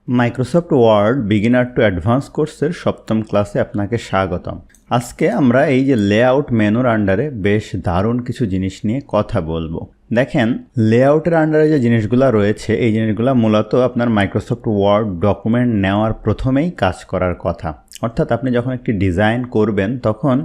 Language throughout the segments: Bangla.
Microsoft Word beginner to advance কোর্সের সপ্তম ক্লাসে আপনাকে স্বাগতম। আজকে আমরা এই যে লেআউট মেনুর আন্ডারে বেশ দারুণ কিছু জিনিস নিয়ে কথা বলবো। দেখেন, লেআউটের আন্ডারে যে জিনিসগুলো রয়েছে এই জিনিসগুলো মূলত আপনার মাইক্রোসফট ওয়ার্ড ডকুমেন্ট নেওয়ার প্রথমেই কাজ করার কথা। অর্থাৎ আপনি যখন একটি ডিজাইন করবেন তখন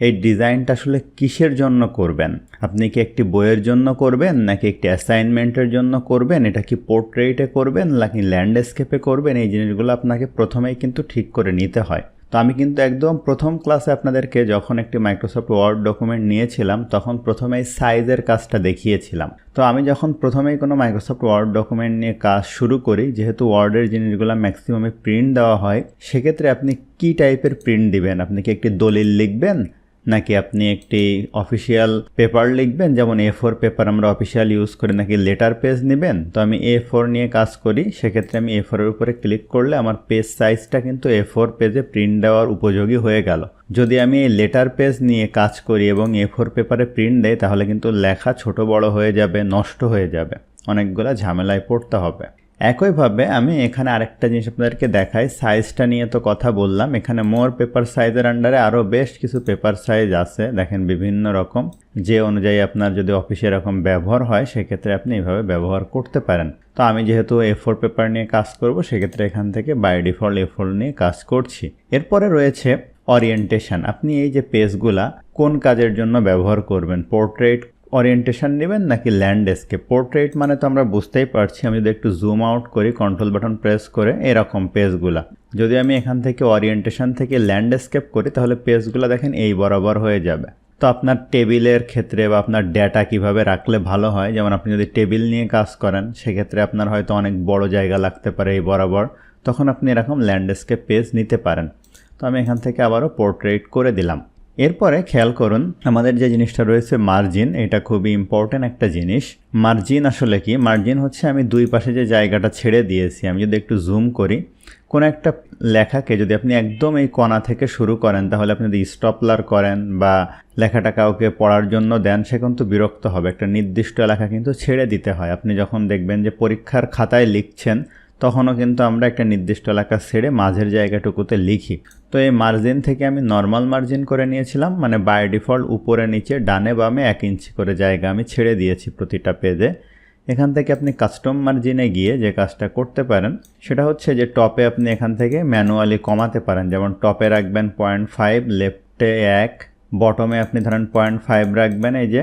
এই ডিজাইনটা আসলে কিসের জন্য করবেন? আপনি কি একটি বইয়ের জন্য করবেন, নাকি একটি অ্যাসাইনমেন্টের জন্য করবেন, এটা কি পোর্ট্রেটে করবেন নাকি ল্যান্ডস্কেপে করবেন? এই জিনিসগুলো আপনাকে প্রথমেই কিন্তু ঠিক করে নিতে হয়। তো আমি কিন্তু একদম প্রথম ক্লাসে আপনাদেরকে যখন একটি মাইক্রোসফট ওয়ার্ড ডকুমেন্ট নিয়েছিলাম তখন প্রথমেই সাইজের কাজটা দেখিয়েছিলাম। তো আমি যখন প্রথমেই কোনো মাইক্রোসফট ওয়ার্ড ডকুমেন্ট নিয়ে কাজ শুরু করি, যেহেতু ওয়ার্ডের জিনিসগুলো ম্যাক্সিমামে প্রিন্ট দেওয়া হয়, সেক্ষেত্রে আপনি কি টাইপের প্রিন্ট দিবেন? আপনি কি একটি দলিল লিখবেন, নাকি আপনি একটি অফিসিয়াল পেপার লিখবেন, যেমন A4 পেপার আমরা অফিসিয়াল ইউজ করি, নাকি লেটার পেজ নেবেন? তো আমি A4 নিয়ে কাজ করি, সেক্ষেত্রে আমি A4 এর উপরে ক্লিক করলে আমার পেজ সাইজটা কিন্তু A4 পেজে প্রিন্ট দেওয়ার উপযোগী হয়ে গেল। যদি আমি এই লেটার পেজ নিয়ে কাজ করি এবং A4 পেপারে প্রিন্ট দেই, তাহলে কিন্তু লেখা ছোট বড় হয়ে যাবে, নষ্ট হয়ে যাবে, অনেকগুলো ঝামেলায় পড়তে হবে। একইভাবে আমি এখানে আরেকটা জিনিস আপনাদেরকে দেখাই। সাইজটা নিয়ে তো কথা বললাম, এখানে মোর পেপার সাইজের আন্ডারে আরও বেশ কিছু পেপার সাইজ আছে। দেখেন বিভিন্ন রকম, যে অনুযায়ী আপনার যদি অফিসে এরকম ব্যবহার হয় সেক্ষেত্রে আপনি এইভাবে ব্যবহার করতে পারেন। তো আমি যেহেতু A4 পেপার নিয়ে কাজ করব, সেক্ষেত্রে এখান থেকে বাই ডিফল্ট A4 নিয়ে কাজ করছি। এরপরে রয়েছে ওরিয়েন্টেশন। আপনি এই যে পেজগুলা কোন কাজের জন্য ব্যবহার করবেন? পোর্ট্রেট ওরিয়েন্টেশন নেবেন নাকি ল্যান্ডস্কেপ? পোর্ট্রেট মানে তো আমরা বুঝতেই পারছি। আমি যদি একটু জুম আউট করি, কন্ট্রোল বাটন প্রেস করে, এরকম পেজগুলা। যদি আমি এখান থেকে ওরিয়েন্টেশন থেকে ল্যান্ডস্কেপ করি, তাহলে পেজগুলো দেখেন এই বরাবর হয়ে যাবে। তো আপনার টেবিলের ক্ষেত্রে বা আপনার ডেটা কিভাবে রাখলে ভালো হয়, যেমন আপনি যদি টেবিল নিয়ে কাজ করেন সেক্ষেত্রে আপনার হয়তো অনেক বড় জায়গা লাগতে পারে এই বরাবর, তখন আপনি এরকম ল্যান্ডস্কেপ পেজ নিতে পারেন। তো আমি এখান থেকে আবারও পোর্ট্রেট করে দিলাম। এরপরে খেয়াল করুন, আমাদের যে জিনিসটা রয়েছে মার্জিন, এটা খুবই ইম্পর্টেন্ট একটা জিনিস। মার্জিন আসলে কি? মার্জিন হচ্ছে আমি দুই পাশে যে জায়গাটা ছেড়ে দিয়েছি, আমি যদি একটু জুম করি, কোনো একটা লেখাকে যদি আপনি একদম এই কোণা থেকে শুরু করেন, তাহলে আপনি যদি স্টপলার করেন বা লেখাটা কাউকে পড়ার জন্য দেন, সে কিন্তু বিরক্ত হবে। একটা নির্দিষ্ট লেখা কিন্তু ছেড়ে দিতে হয়। আপনি যখন দেখবেন যে পরীক্ষার খাতায় লিখছেন, তখনও কিন্তু আমরা একটা নির্দিষ্ট এলাকা ছেড়ে মাঝের জায়গাটুকুতে লিখি। তো এই মার্জিন থেকে আমি নর্মাল মার্জিন করে নিয়েছিলাম, মানে বাই ডিফল্ট উপরে নিচে ডানে বামে 1 ইঞ্চি করে জায়গা আমি ছেড়ে দিয়েছি প্রতিটা পেজে। এখান থেকে আপনি কাস্টম মার্জিনে গিয়ে যে কাজটা করতে পারেন সেটা হচ্ছে যে টপে আপনি এখান থেকে ম্যানুয়ালি কমাতে পারেন। যেমন টপে রাখবেন 0.5, লেফটে 1, বটমে আপনি ধরেন 0.5 রাখবেন এই যে,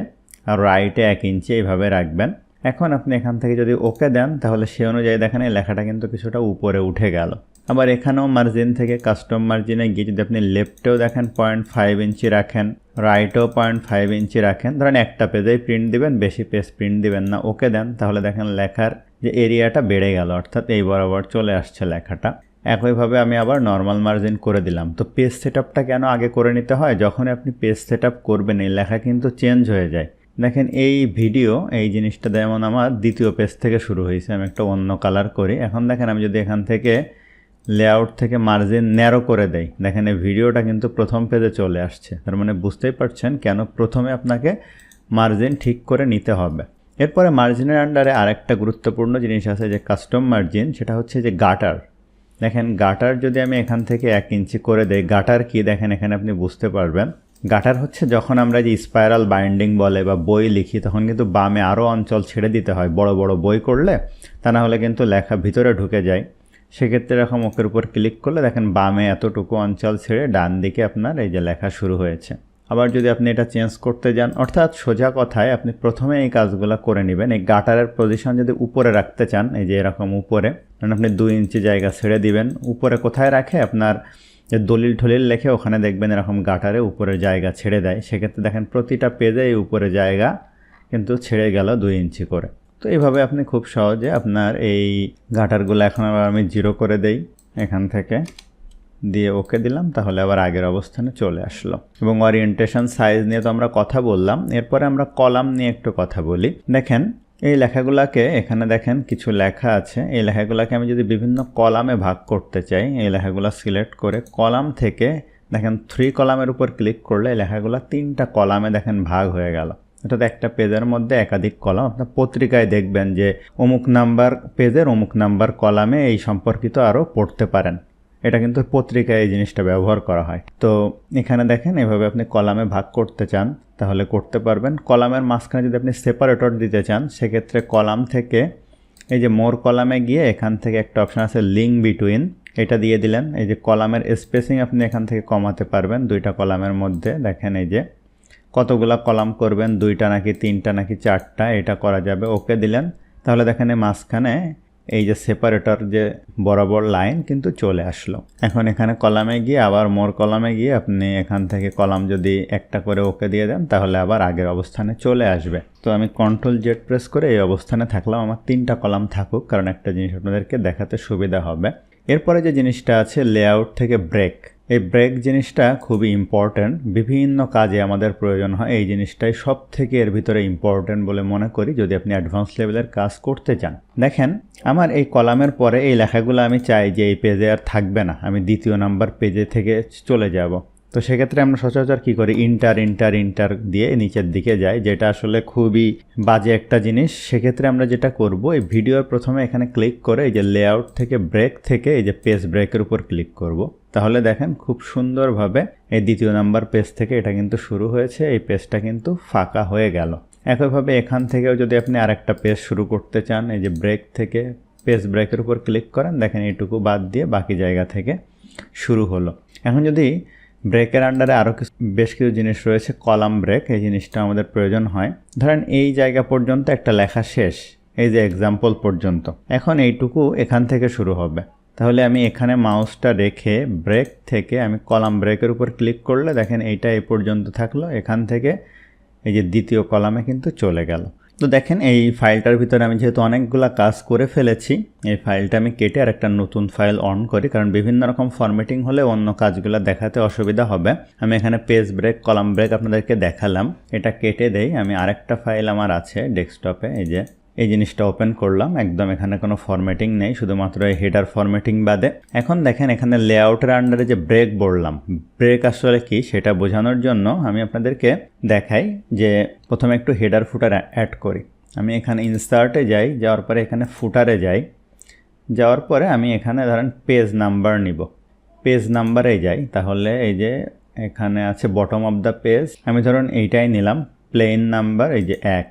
আর রাইটে 1 ইঞ্চি এইভাবে রাখবেন। এখন আপনি এখান থেকে যদি ওকে দেন, তাহলে সে অনুযায়ী দেখেন এই লেখাটা কিন্তু কিছুটা উপরে উঠে গেল। আবার এখানেও মার্জিন থেকে কাস্টম মার্জিনে গিয়ে যদি আপনি লেফটেও দেখেন 0.5 ইঞ্চি রাখেন, রাইটেও 0.5 ইঞ্চি রাখেন, ধরেন একটা পেজেই প্রিন্ট দিবেন, বেশি পেজ প্রিন্ট দিবেন না, ওকে দেন, তাহলে দেখেন লেখার যে এরিয়াটা বেড়ে গেল, অর্থাৎ এই বরাবর চলে আসছে লেখাটা। একইভাবে আমি আবার নর্মাল মার্জিন করে দিলাম। তো পেজ সেটআপটা কেন আগে করে নিতে হয়? যখন আপনি পেজ সেটআপ করবেন এই লেখা কিন্তু চেঞ্জ হয়ে যায়। দেখেন এই ভিডিও, এই জিনিসটা যেমন আমার দ্বিতীয় পেজ থেকে শুরু হয়েছে, আমি একটা অন্য কালার করি। এখন দেখেন আমি যদি এখান থেকে লেআউট থেকে মার্জিন ন্যারো করে দেই, দেখেন এই ভিডিওটা কিন্তু প্রথম পেজে চলে আসছে। তার মানে বুঝতেই পারছেন কেন প্রথমে আপনাকে মার্জিন ঠিক করে নিতে হবে। এরপরে মার্জিনের আন্ডারে আরেকটা গুরুত্বপূর্ণ জিনিস আছে যে কাস্টম মার্জিন, সেটা হচ্ছে যে গাটার। দেখেন গাটার যদি আমি এখান থেকে 1 ইঞ্চি করে দেই, গাটার কি দেখেন এখানে আপনি বুঝতে পারবেন। গাটার হচ্ছে যখন আমরা যে স্পাইরাল বাইন্ডিং বলে বা বই লিখি, তখন কিন্তু বামে আরও অঞ্চল ছেড়ে দিতে হয় বড় বড় বই করলে, তা না হলে কিন্তু লেখা ভিতরে ঢুকে যায়। সেক্ষেত্রে এরকম ওকের উপর ক্লিক করলে দেখেন বামে এতটুকু অঞ্চল ছেড়ে ডান দিকে আপনার এই যে লেখা শুরু হয়েছে। আবার যদি আপনি এটা চেঞ্জ করতে যান, অর্থাৎ সোজা কথায় আপনি প্রথমে এই কাজগুলো করে নেবেন। এই গাটারের পজিশন যদি উপরে রাখতে চান, এই যে এরকম উপরে, মানে আপনি 2 ইঞ্চি জায়গা ছেড়ে দিবেন। উপরে কোথায় রাখে? আপনার যে দলিল ঠলিল লেখে ওখানে দেখবেন এরকম গাটারে উপরের জায়গা ছেড়ে দেয়। সেক্ষেত্রে দেখেন প্রতিটা পেজে এই উপরে জায়গা কিন্তু ছেড়ে গেল 2 ইঞ্চি করে। তো এইভাবে আপনি খুব সহজে আপনার এই গাটারগুলো, এখন আবার আমি 0 করে দেই, এখান থেকে দিয়ে ওকে দিলাম, তাহলে আবার আগের অবস্থানে চলে আসলো। এবং ওরিয়েন্টেশন সাইজ নিয়ে তো আমরা কথা বললাম। এরপরে আমরা কলাম নিয়ে একটু কথা বলি। দেখেন এই লেখাগুলোকে, এখানে দেখেন কিছু লেখা আছে, এই লেখাগুলোকে আমি যদি বিভিন্ন কলামে ভাগ করতে চাই, এই লেখাগুলো সিলেক্ট করে কলাম থেকে দেখেন 3 কলামের উপর ক্লিক করলে এই লেখাগুলো 3টা কলামে দেখেন ভাগ হয়ে গেল। অর্থাৎ একটা পেজের মধ্যে একাধিক কলাম। আপনার পত্রিকায় দেখবেন যে অমুক নাম্বার পেজের অমুক নাম্বার কলামে এই সম্পর্কিত আরও পড়তে পারেন। এটা কিন্তু পত্রিকায় এই জিনিসটা ব্যবহার করা হয়। তো এখানে দেখেন এভাবে আপনি কলামে ভাগ করতে চান তাহলে করতে পারবেন। কলামের মাঝখানে যদি আপনি সেপারেটর দিতে চান সেক্ষেত্রে কলাম থেকে এই যে মোর কলামে গিয়ে এখান থেকে একটা অপশান আছে লিঙ্ক বিটুইন, এটা দিয়ে দিলেন। এই যে কলামের স্পেসিং আপনি এখান থেকে কমাতে পারবেন দুইটা কলামের মধ্যে। দেখেন এই যে কতগুলা কলাম করবেন, 2টা নাকি 3টা নাকি 4টা, এটা করা যাবে। ওকে দিলেন, তাহলে দেখেন এই মাঝখানে এই যে সেপারেটর যে বরাবর লাইন কিন্তু চলে আসলো। এখন এখানে কলামে গিয়ে আবার মোর কলামে গিয়ে আপনি এখান থেকে কলাম যদি একটা করে ওকে দিয়ে দেন তাহলে আবার আগের অবস্থানে চলে আসবে। তো আমি Ctrl Z প্রেস করে এই অবস্থানে থাকলাম, আমার 3টা কলাম থাকুক, কারণ একটা জিনিস আপনাদেরকে দেখাতে সুবিধা হবে। এরপরে যে জিনিসটা আছে লেআউট থেকে ব্রেক, এই ব্রেক জিনিসটা খুবই ইম্পর্ট্যান্ট, বিভিন্ন কাজে আমাদের প্রয়োজন হয়। এই জিনিসটাই সব থেকে এর ভিতরে ইম্পর্ট্যান্ট বলে মনে করি যদি আপনি অ্যাডভান্স লেভেলের কাজ করতে চান। দেখেন আমার এই কলামের পরে এই লেখাগুলো আমি চাই যে এই পেজে আর থাকবে না, আমি 2য় নাম্বার পেজে থেকে চলে যাব। তো সেক্ষেত্রে আমরা সচরাচর কী করি, ইন্টার দিয়ে নিচের দিকে যাই, যেটা আসলে খুবই বাজে একটা জিনিস। সেক্ষেত্রে আমরা যেটা করব, এই ভিডিওর প্রথমে এখানে ক্লিক করে এই যে লেআউট থেকে ব্রেক থেকে এই যে পেজ ব্রেকের উপর ক্লিক করব। তাহলে দেখেন খুব সুন্দরভাবে এই 2য় নাম্বার পেজ থেকে এটা কিন্তু শুরু হয়েছে, এই পেজটা কিন্তু ফাঁকা হয়ে গেল। একইভাবে এখান থেকেও যদি আপনি আরেকটা পেজ শুরু করতে চান, এই যে ব্রেক থেকে পেজ ব্রেকের উপর ক্লিক করেন, দেখেন এইটুকু বাদ দিয়ে বাকি জায়গা থেকে শুরু হলো। এখন যদি ব্রেকের আন্ডারে আরও বেশ কিছু জিনিস রয়েছে, কলাম ব্রেক, এই জিনিসটা আমাদের প্রয়োজন হয়। ধরেন এই জায়গা পর্যন্ত একটা লেখা শেষ, এই যে এক্সাম্পল পর্যন্ত, এখন এইটুকু এখান থেকে শুরু হবে। তাহলে আমি এখানে মাউসটা রেখে ব্রেক থেকে আমি কলাম ব্রেকের উপর ক্লিক করলে দেখেন এইটা এই পর্যন্ত থাকলো, এখান থেকে এই যে 2য় কলামে কিন্তু চলে গেল। তো দেখেন এই ফাইলটার ভিতরে আমি যেহেতু অনেকগুলা কাজ করে ফেলেছি, এই ফাইলটা আমি কেটে আর একটা নতুন ফাইল অন করি, কারণ বিভিন্ন রকম ফরম্যাটিং হলে অন্য কাজগুলো দেখাতে অসুবিধা হবে। আমি এখানে পেজ ব্রেক কলাম ব্রেক আপনাদেরকে দেখালাম, এটা কেটে দেই। আমি আরেকটা ফাইল আমার আছে ডেস্কটপে, এই যে এই জিনিসটা ওপেন করলাম, একদম এখানে কোনো ফরম্যাটিং নেই, শুধুমাত্র এই হেডার ফরম্যাটিং বাদে। এখন দেখেন এখানে লেআউটের আন্ডারে যে ব্রেক বললাম, ব্রেক আসলে কি সেটা বোঝানোর জন্য আমি আপনাদেরকে দেখাই যে প্রথমে একটু হেডার ফুটার অ্যাড করি। আমি এখানে ইনসার্টে যাই, যাওয়ার পরে এখানে ফুটারে যাই, যাওয়ার পরে আমি এখানে ধরেন পেজ নাম্বার নিব, পেজ নাম্বারে যাই, তাহলে এই যে এখানে আছে বটম অফ দ্য পেজ, আমি ধরুন এইটাই নিলাম প্লেন নাম্বার, এই যে 1।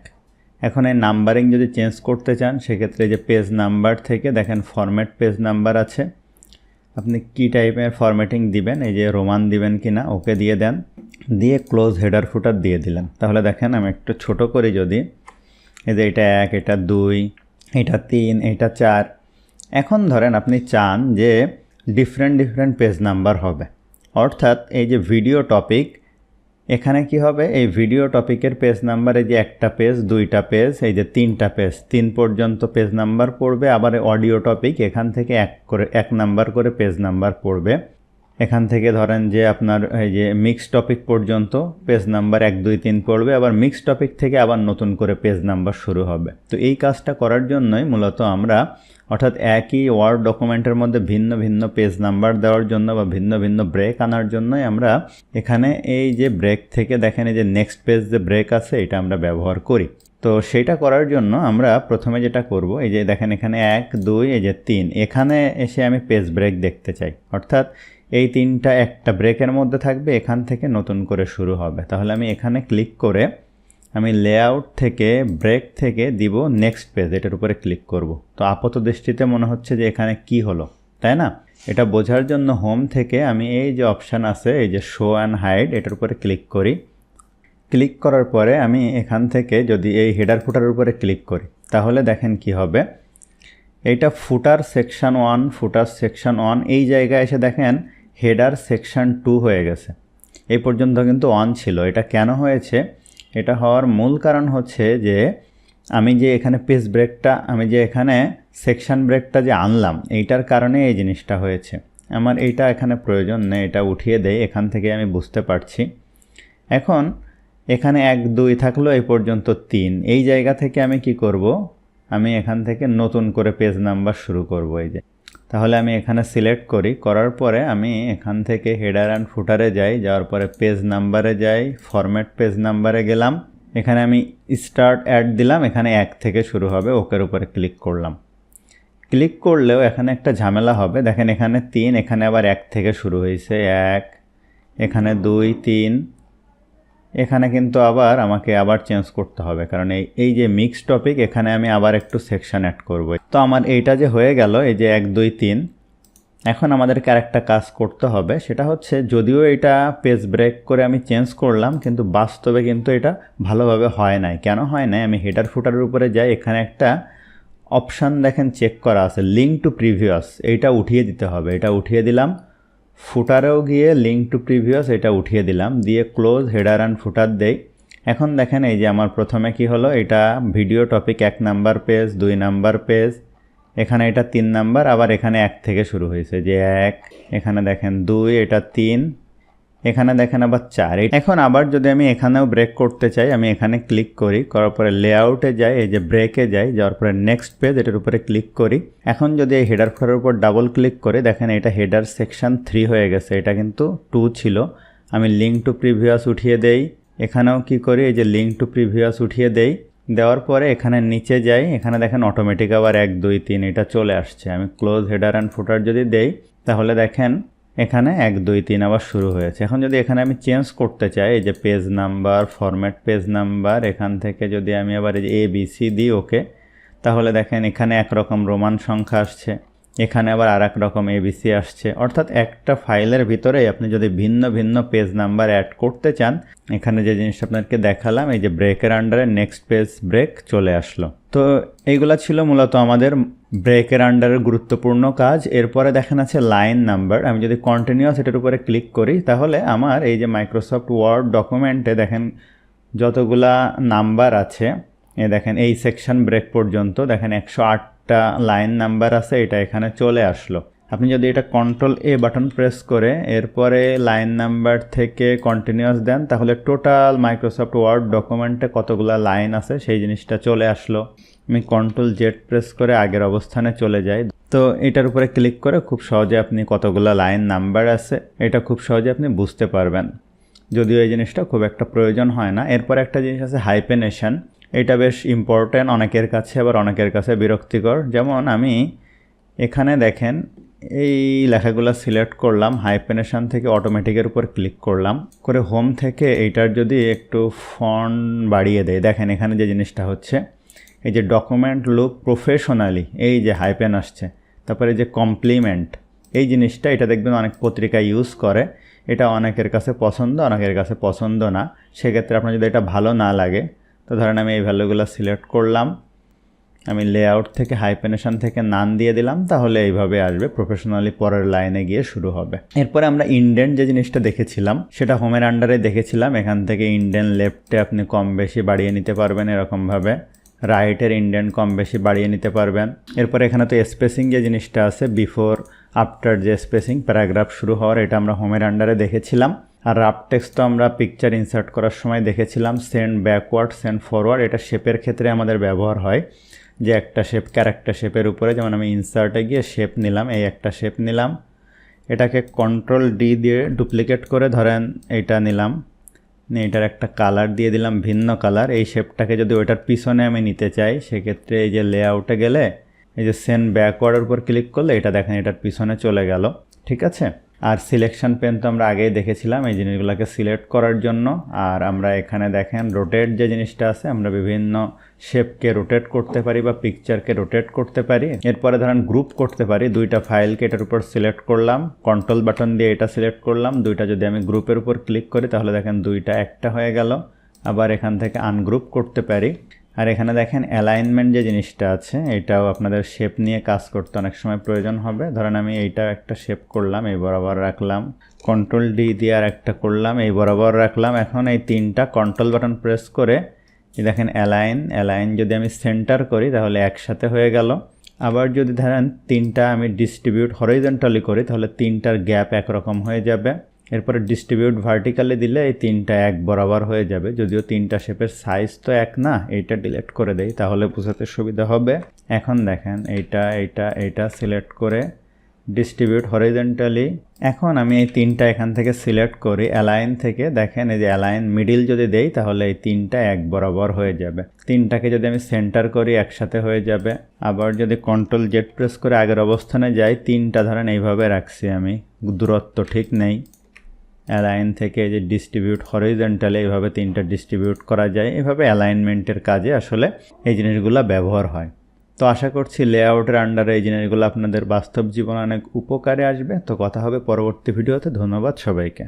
এখন এই নাম্বারিং যদি চেঞ্জ করতে চান সেক্ষেত্রে যে পেজ নাম্বার থেকে দেখেন ফরম্যাট পেজ নাম্বার আছে, আপনি কি টাইপের ফরম্যাটিং দিবেন, এই যে রোমান দিবেন কি না, ওকে দিয়ে দেন, দিয়ে ক্লোজ হেডার ফুটার দিয়ে দিলেন। তাহলে দেখেন আমি একটু ছোট করি, যদি এই যে এটা 1, এটা 2, এটা 3, এটা 4। এখন ধরেন আপনি চান যে ডিফারেন্ট পেজ নাম্বার হবে, অর্থাৎ এই যে ভিডিও টপিক, এখানে কি হবে, এই ভিডিও টপিকের পেজ নাম্বারে যে 1টা পেজ, 2টা পেজ, এই যে 3টা পেজ, 3 পর্যন্ত পেজ নাম্বার পড়বে। আবার অডিও টপিক এখান থেকে 1 নাম্বার করে পেজ নাম্বার পড়বে। এখান থেকে ধরেন যে আপনার এই যে মিক্স টপিক পর্যন্ত পেজ নাম্বার 1, 2, 3 পড়বে, আবার মিক্স টপিক থেকে আবার নতুন করে পেজ নাম্বার শুরু হবে। তো এই কাজটা করার জন্যই মূলত আমরা, অর্থাৎ একই ওয়ার্ড ডকুমেন্টের মধ্যে ভিন্ন পেজ নাম্বার দেওয়ার জন্য বা ভিন্ন ব্রেক আনার জন্যই আমরা এখানে এই যে ব্রেক থেকে দেখেন এই যে নেক্সট পেজ যে ব্রেক আছে এটা আমরা ব্যবহার করি। তো সেটা করার জন্য আমরা প্রথমে যেটা করব, এই যে দেখেন এখানে 1, 2, এই যে 3, এখানে এসে আমি পেজ ব্রেক দেখতে চাই, অর্থাৎ এই 3টা একটা ব্রেকের মধ্যে থাকবে, এখান থেকে নতুন করে শুরু হবে। তাহলে আমি এখানে ক্লিক করে আমি লেআউট থেকে ব্রেক থেকে দিব নেক্সট পেজ, এটার উপরে ক্লিক করব। তো আপাত দৃষ্টিতে মনে হচ্ছে যে এখানে কি হলো, তাই না? এটা বোঝার জন্য হোম থেকে আমি এই যে অপশান আছে এই যে শো অ্যান্ড হাইড, এটার উপরে ক্লিক করি। ক্লিক করার পরে আমি এখান থেকে যদি এই হেডার ফুটারের উপরে ক্লিক করি তাহলে দেখেন কি হবে, এইটা ফুটার সেকশন 1 এই জায়গায় এসে দেখেন হেডার সেকশন 2 হয়ে গেছে। এই পর্যন্ত কিন্তু 1 ছিল। এটা কেন হয়েছে? এটা হওয়ার মূল কারণ হচ্ছে যে আমি যে এখানে পেজ ব্রেকটা, আমি যে এখানে সেকশন ব্রেকটা যে আনলাম, এইটার কারণে এই জিনিসটা হয়েছে। আমার এইটা এখানে প্রয়োজন নেই, এটা উঠিয়ে দেই, এখান থেকে আমি বুঝতে পারছি। এখন এখানে 1, 2 থাকলো, এই পর্যন্ত 3, এই জায়গা থেকে আমি কি করব, আমি এখান থেকে নতুন করে পেজ নাম্বার শুরু করব। এই যে তাহলে আমি এখানে সিলেক্ট করি, করার পরে আমি এখান থেকে হেডার অ্যান্ড ফুটারে যাই, যাওয়ার পরে পেজ নাম্বারে যাই, ফরম্যাট পেজ নাম্বারে গেলাম, এখানে আমি স্টার্ট অ্যাড দিলাম, এখানে 1 থেকে শুরু হবে, ওকের উপরে ক্লিক করলাম। ক্লিক করলেও এখানে একটা ঝামেলা হবে, দেখেন এখানে 3, এখানে আবার 1 থেকে শুরু হয়েছে 1, এখানে 2, 3, এখানে কিন্তু আবার আমাকে আবার চেঞ্জ করতে হবে, কারণ এই যে মিক্স টপিক, এখানে আমি আবার একটু সেকশন অ্যাড করব। তো আমার এইটা যে হয়ে গেল, এই যে 1, 2, 3, এখন আমাদেরকে আরেকটা কাজ করতে হবে, সেটা হচ্ছে যদিও এটা পেজ ব্রেক করে আমি চেঞ্জ করলাম, কিন্তু বাস্তবে কিন্তু এটা ভালোভাবে হয় নাই। কেন হয় নাই? আমি হেডার ফুটারের উপরে যাই, এখানে একটা অপশান দেখেন চেক করা আছে, লিঙ্ক টু প্রিভিয়াস, এইটা উঠিয়ে দিতে হবে। এটা উঠিয়ে দিলাম। ফুটারেও গিয়ে লিঙ্ক টু প্রিভিয়াস এটা উঠিয়ে দিলাম, দিয়ে ক্লোজ হেডার অ্যান্ড ফুটার দেই। এখন দেখেন এই যে আমার প্রথমে কি হলো, এটা video topic 1 number page, 2 number page, এখানে এটা 3 নাম্বার, আবার এখানে 1 থেকে শুরু হয়েছে, যে 1, এখানে দেখেন 2, এটা 3, এখানে দেখেন আবার 4। এখন আবার যদি আমি এখানেও ব্রেক করতে চাই, আমি এখানে ক্লিক করি, করার পরে লেআউটে যাই, এই যে ব্রেকে যাই, যাওয়ার পরে নেক্সট পেজ, এটার উপরে ক্লিক করি। এখন যদি এই হেডার ফুটারের উপর ডাবল ক্লিক করে দেখেন এটা হেডার সেকশন 3 হয়ে গেছে, এটা কিন্তু 2 ছিল। আমি লিঙ্ক টু প্রিভিয়াস উঠিয়ে দেই, এখানেও কি করি, এই যে লিঙ্ক টু প্রিভিয়াস উঠিয়ে দেই, দেওয়ার পরে এখানে নিচে যাই, এখানে দেখেন অটোমেটিক আবার 1, 2, 3 এটা চলে আসছে। আমি ক্লোজ হেডার অ্যান্ড ফুটার যদি দেই, তাহলে দেখেন এখানে 1, 2, 3 আবার শুরু হয়েছে। এখন যদি এখানে আমি চেঞ্জ করতে চাই, এই যে page number, format page number, এখান থেকে যদি আমি আবার এই যে ABC দিই, ওকে, তাহলে দেখেন এখানে একরকম রোমান সংখ্যা আসছে, এখানে আবার আর এক রকম ABC আসছে। অর্থাৎ একটা ফাইলের ভিতরেই আপনি যদি ভিন্ন ভিন্ন পেজ নাম্বার অ্যাড করতে চান, এখানে যে জিনিসটা আপনাদেরকে দেখালাম, এই যে ব্রেকের আন্ডারে নেক্সট পেজ ব্রেক চলে আসলো। তো এইগুলা ছিল মূলত আমাদের ব্রেকের আন্ডারের গুরুত্বপূর্ণ কাজ। এরপরে দেখেন আছে লাইন নাম্বার। আমি যদি কন্টিনিউয়াস এটার উপরে ক্লিক করি, তাহলে আমার এই যে মাইক্রোসফট ওয়ার্ড ডকুমেন্টে দেখেন যতগুলা নাম্বার আছে, দেখেন এই সেকশন ব্রেক পর্যন্ত দেখেন 108টা লাইন নাম্বার আছে, এটা এখানে চলে আসলো। আপনি যদি এটা Ctrl+A বাটন প্রেস করে এরপরে লাইন নাম্বার থেকে কন্টিনিউয়াস দেন, তাহলে টোটাল মাইক্রোসফট ওয়ার্ড ডকুমেন্টে কতগুলা লাইন আছে সেই জিনিসটা চলে আসলো। আমি Ctrl+Z প্রেস করে আগের অবস্থানে চলে যাই। তো এটার উপরে ক্লিক করে খুব সহজে আপনি কতগুলা লাইন নাম্বার আছে এটা খুব সহজে আপনি বুঝতে পারবেন, যদিও এই জিনিসটা খুব একটা প্রয়োজন হয় না। এরপর একটা জিনিস আছে হাইপেনেশন। এটা বেশ ইম্পর্টেন্ট অনেকের কাছে, আবার অনেকের কাছে বিরক্তিকর। যেমন আমি এখানে দেখেন এই লেখাগুলো সিলেক্ট করলাম, হাইপেনেশন থেকে অটোমেটিকের উপর ক্লিক করলাম, করে হোম থেকে এইটার যদি একটু ফন্ট বাড়িয়ে দেয়, দেখেন এখানে যে জিনিসটা হচ্ছে, এই যে ডকুমেন্ট লুক প্রফেশনালি, এই যে হাইপেন আসছে, তারপরে যে কমপ্লিমেন্ট, এই জিনিসটা এটা দেখবেন অনেক পত্রিকা ইউজ করে। এটা অনেকের কাছে পছন্দ, অনেকের কাছে পছন্দ না। সেক্ষেত্রে আপনার যদি এটা ভালো না লাগে, তো ধরেন আমি এই ভ্যালুগুলো সিলেক্ট করলাম, আমি লেআউট থেকে হাইপেনেশন থেকে নান দিয়ে দিলাম, তাহলে এইভাবে আসবে, প্রফেশনালি পরের লাইনে গিয়ে শুরু হবে। এরপরে আমরা ইন্ডেন্ট যে জিনিসটা দেখেছিলাম, সেটা হোমের আন্ডারে দেখেছিলাম। এখান থেকে ইন্ডেন্ট লেফটে আপনি কম বেশি বাড়িয়ে নিতে পারবেন, এরকমভাবে রাইটের ইন্ডেন্ট কম বেশি বাড়িয়ে নিতে পারবেন। এরপরে এখানে তো স্পেসিং যে জিনিসটা আছে, বিফোর আফটার যে স্পেসিং, প্যারাগ্রাফ শুরু হওয়ার, এটা আমরা হোমের আন্ডারে দেখেছিলাম। আর রাফ টেক্সট তো আমরা পিকচার ইনসার্ট করার সময় দেখেছিলাম। সেন্ড ব্যাকওয়ার্ড, সেন্ড ফরওয়ার্ড, এটা শেপের ক্ষেত্রে আমাদের ব্যবহার হয়, যে একটা শেপ ক্যারেক্টার শেপের উপরে, যেমন আমি ইনসার্টে গিয়ে শেপ নিলাম, এই একটা শেপ নিলাম, এটাকে Ctrl+D দিয়ে ডুপ্লিকেট করে ধরেন এইটা নিলাম, এটার একটা কালার দিয়ে দিলাম, ভিন্ন কালার। এই শেপটাকে যদি ওইটার পিছনে আমি নিতে চাই, সেক্ষেত্রে এই যে লেআউটে গেলে এই যে সেন্ড ব্যাকওয়ার্ডের উপর ক্লিক করলে এটা দেখেন এটার পিছনে চলে গেল, ঠিক আছে। আর সিলেকশন পেন তো আমরা আগেই দেখেছিলাম এই জিনিসগুলোকে সিলেক্ট করার জন্য। আর আমরা এখানে দেখেন রোটেট যে জিনিসটা আছে, আমরা বিভিন্ন শেপকে রোটেট করতে পারি বা পিকচারকে রোটেট করতে পারি। এরপরে ধরেন গ্রুপ করতে পারি, দুইটা ফাইলকে এটার উপর সিলেক্ট করলাম, কন্ট্রোল বাটন দিয়ে এটা সিলেক্ট করলাম, দুইটা যদি আমি গ্রুপের উপর ক্লিক করি তাহলে দেখেন দুইটা একটা হয়ে গেল। আবার এখান থেকে আনগ্রুপ করতে পারি। আর এখানে দেখেন অ্যালাইনমেন্ট যে জিনিসটা আছে, এটাও আপনাদের শেপ নিয়ে কাজ করতে অনেক সময় প্রয়োজন হবে। ধরেন আমি এইটা একটা শেপ করলাম, এই বরাবর রাখলাম, Ctrl+D দিয়ে আর একটা করলাম, এই বরাবর রাখলাম। এখন এই তিনটা কন্ট্রোল বাটন প্রেস করে দেখেন অ্যালাইন যদি আমি সেন্টার করি তাহলে একসাথে হয়ে গেল। আবার যদি ধরেন তিনটা আমি ডিস্ট্রিবিউট হরিজন্টালি করি, তাহলে তিনটার গ্যাপ একরকম হয়ে যাবে। এরপরে ডিস্ট্রিবিউট ভার্টিক্যালি দিলে এই তিনটা এক বরাবর হয়ে যাবে, যদিও তিনটা শেপের সাইজ তো এক না। এইটা ডিলিট করে দেই তাহলে বোঝাতে সুবিধা হবে। এখন দেখেন এইটা সিলেক্ট করে ডিস্ট্রিবিউট হরিজন্টালি। এখন আমি এই তিনটা এখান থেকে সিলেক্ট করি অ্যালাইন থেকে। দেখেন এই যে অ্যালাইন মিডিল যদি দেই তাহলে এই তিনটা এক বরাবর হয়ে যাবে। তিনটাকে যদি আমি সেন্টার করি একসাথে হয়ে যাবে। আবার যদি কন্ট্রোল জেড প্রেস করে আগের অবস্থানে যাই, তিনটা ধরেন এইভাবে রাখছি আমি, দূরত্ব ঠিক নেই। অ্যালাইন থেকে যে ডিস্ট্রিবিউট হরিজন্টালি এইভাবে তিনটা ডিস্ট্রিবিউট করা যায়। এভাবে অ্যালাইনমেন্টের কাজে আসলে এই জিনিসগুলো ব্যবহার হয়। তো আশা করছি লেআউটের আন্ডারে এই জিনিসগুলো আপনাদের বাস্তব জীবনে অনেক উপকারে আসবে। তো কথা হবে পরবর্তী ভিডিওতে। ধন্যবাদ সবাইকে।